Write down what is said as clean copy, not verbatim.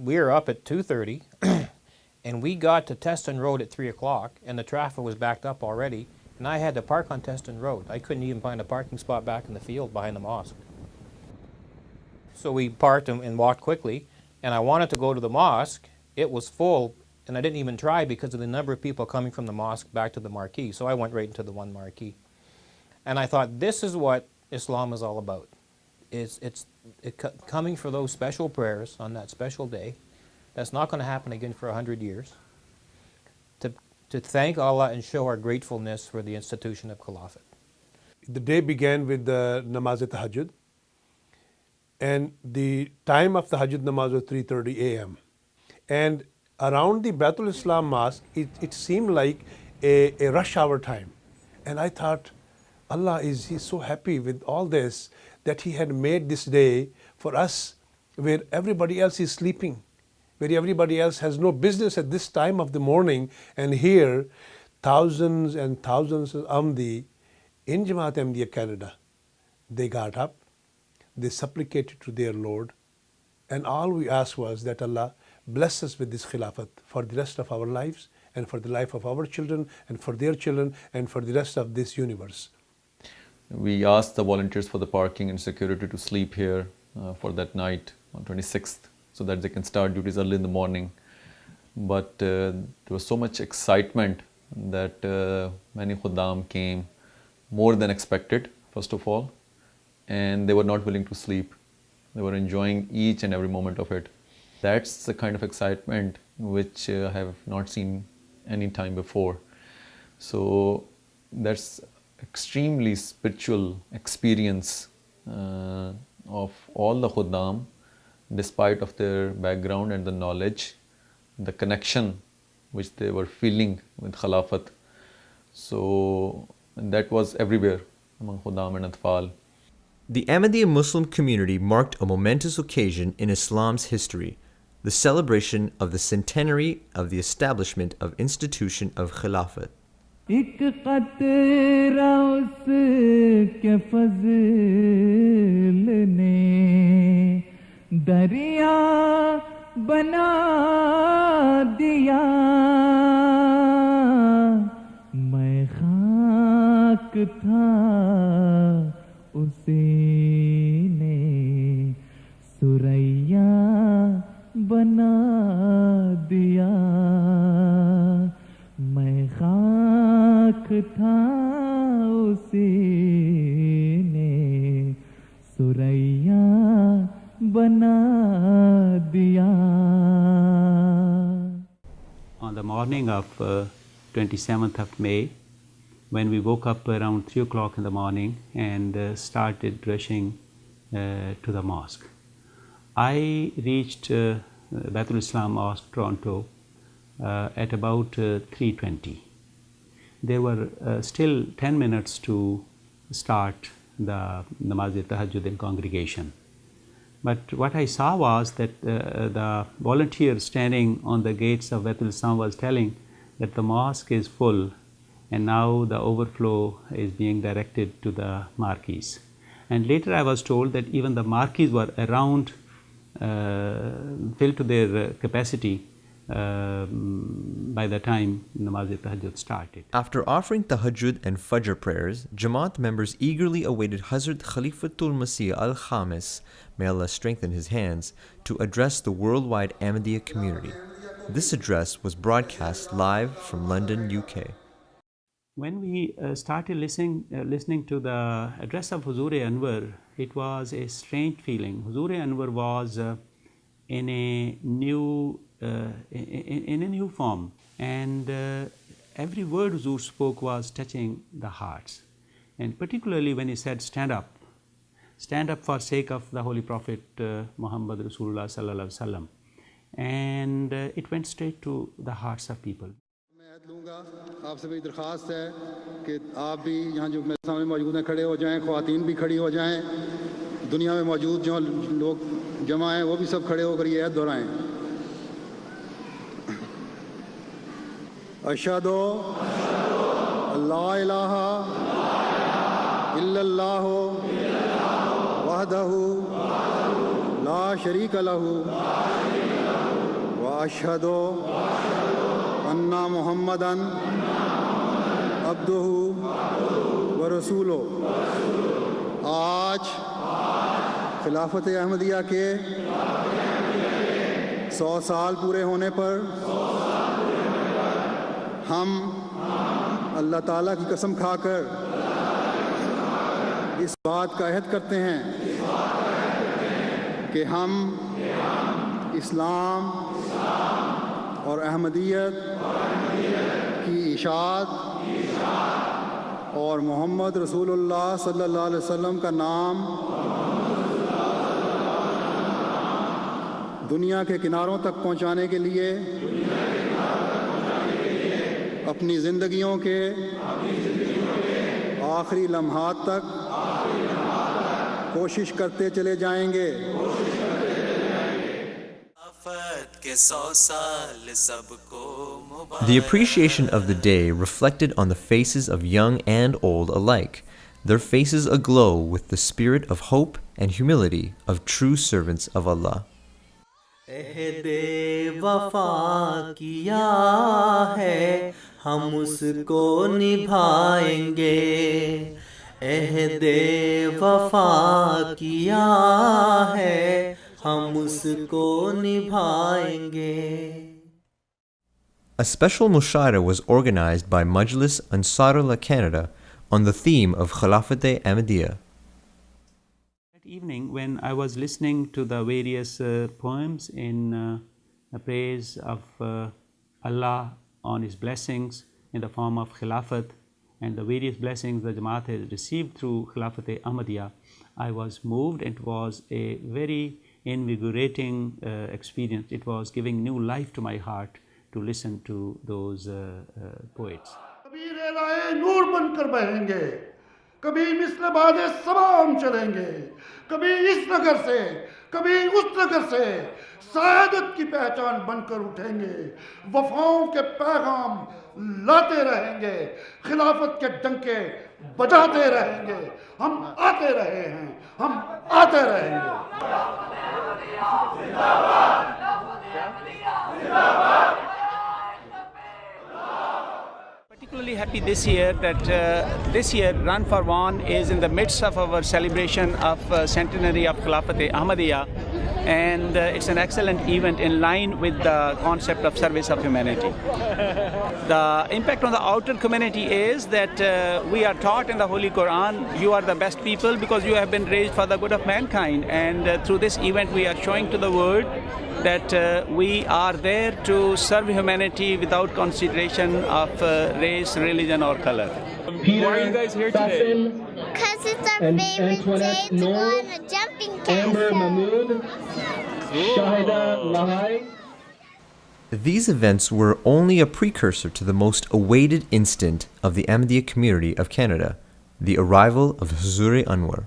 we were up at 2:30, and we got to Teston Road at 3 o'clock, and the traffic was backed up already, and I had to park on Teston Road. I couldn't even find a parking spot back in the field behind the mosque. So we parked and walked quickly, and I wanted to go to the mosque. It was full, and I didn't even try because of the number of people coming from the mosque back to the marquee, so I went right into the one marquee. And I thought, this is what Islam is all about. It's coming for those special prayers on that special day. That's not going to happen again for 100 years. To thank Allah and show our gratefulness for the institution of Khilafat. The day began with the namaz-e-tahajjud, and the time of the Tahajjud namaz was 3:30 a.m. And around the Baitul Islam Mosque, it seemed like a rush hour time. And I thought, Allah He's so happy with all this that He had made this day for us where everybody else is sleeping, where everybody else has no business at this time of the morning. And here, thousands and thousands of Ahmadi in Jamaat Ahmadiyya Canada, they got up, they supplicated to their Lord, and all we asked was that Allah bless us with this Khilafat for the rest of our lives and for the life of our children and for their children and for the rest of this universe. We asked the volunteers for the parking and security to sleep here for that night on 26th so that they can start duties early in the morning. But there was so much excitement that many Khuddam came more than expected, first of all, and they were not willing to sleep. They were enjoying each and every moment of it. That's the kind of excitement which I have not seen any time before. So that's extremely spiritual experience of all the Khuddam, despite of their background and the knowledge, the connection which they were feeling with Khilafat. So that was everywhere among Khuddam and Atfal. The Ahmadiyya Muslim community marked a momentous occasion in Islam's history, the celebration of the centenary of the establishment of institution of Khilafat. एक क़तरा उसके फ़ज़ल ने दरिया बना दिया, मैं खाक था उसी ने सुरैया बना दिया, मैं खाक था उसी ने सुरैया बना दिया. On the morning of 27th of May, when we woke up around 3 o'clock in the morning and started rushing to the mosque, I reached Baitul Islam Mosque, Toronto, at about 3:20. There were still 10 minutes to start the namaz-e-tahajjud in congregation. But what I saw was that the volunteer standing on the gates of Baitul Islam was telling that the mosque is full and now the overflow is being directed to the marquees. And later I was told that even the marquees were around filled to their capacity by the time namaz-e-tahajjud started. After offering tahajjud and fajr prayers, Jamaat members eagerly awaited Hazrat Khalifatul Masih al-Khamis, may Allah strengthen his hands, to address the worldwide Ahmadiyya community. This address was broadcast live from London, UK. When we started listening to the address of Huzur-e-Anwar, it was a strange feeling. Huzur-e-Anwar was in a new form, and every word Huzur spoke was touching the hearts. And particularly when he said, stand up for sake of the Holy Prophet Muhammad Rasulullah Sallallahu Alaihi Wasallam. And it went straight to the hearts of people. लूँगा आपसे मेरी दरख्वास्त है कि आप भी यहाँ जो मेरे सामने मौजूद हैं खड़े हो जाएं, ख़वातीन भी खड़ी हो जाएं, दुनिया में मौजूद जो लोग जमा हैं वो भी सब खड़े होकर ये ऐद दोहराएं. अशहदु अल्ला इलाहा इल्लल्लाहु वहदहु ला शरीक लहु अशहदु अन्ना मुहम्मदन अब्दुहु व रसूलुहु। आज खिलाफत अहमदिया के 100 साल पूरे होने पर हम अल्लाह ताला की कसम खाकर इस बात का अहद करते हैं कि हम इस्लाम और अहमदियत की इशाअत और मोहम्मद रसूलुल्लाह सल्लल्लाहु अलैहि वसल्लम का नाम दुनिया के किनारों तक पहुंचाने के लिए अपनी ज़िंदगियों के आखिरी लम्हात तक कोशिश करते चले जाएंगे। The appreciation of the day reflected on the faces of young and old alike, their faces aglow with the spirit of hope and humility of true servants of Allah. अहदे वफा किया है हम उसको निभाएंगे, अहदे वफा किया है हम उसको निभाएंगे. A special mushaira was organized by Majlis Ansarullah Canada on the theme of Khilafat Ahmadiyya. That evening, when I was listening to the various poems in praise of Allah on His blessings in the form of Khilafat and the various blessings the Jamaat has received through Khilafat Ahmadiyya, I was moved. It was a very invigorating experience. It was giving new life to my heart to listen to those poets. Kabire राहे नूर बनकर बहेंगे, कभी मिस्ल बादे सबाम चलेंगे, कभी इस नगर से कभी उस नगर से सादत की पहचान बनकर उठेंगे, वफाओं के पैगाम लाते रहेंगे, खिलाफत के डंके बजाते रहेंगे, हम आते रहे हैं, हम आते रहेंगे. Particularly happy this year that this year Run for One is in the midst of our celebration of centenary of Khilafat Ahmadiyya, and it's an excellent event in line with the concept of service of humanity. The impact on the outer community is that we are taught in the Holy Quran, you are the best people because you have been raised for the good of mankind, and through this event we are showing to the world that we are there to serve humanity without consideration of race, religion or color. Why are you guys here today? Because it's our favorite day to go on a jumping castle. These events were only a precursor to the most awaited instant of the Ahmadiyya community of Canada, the arrival of Huzur-e Anwar.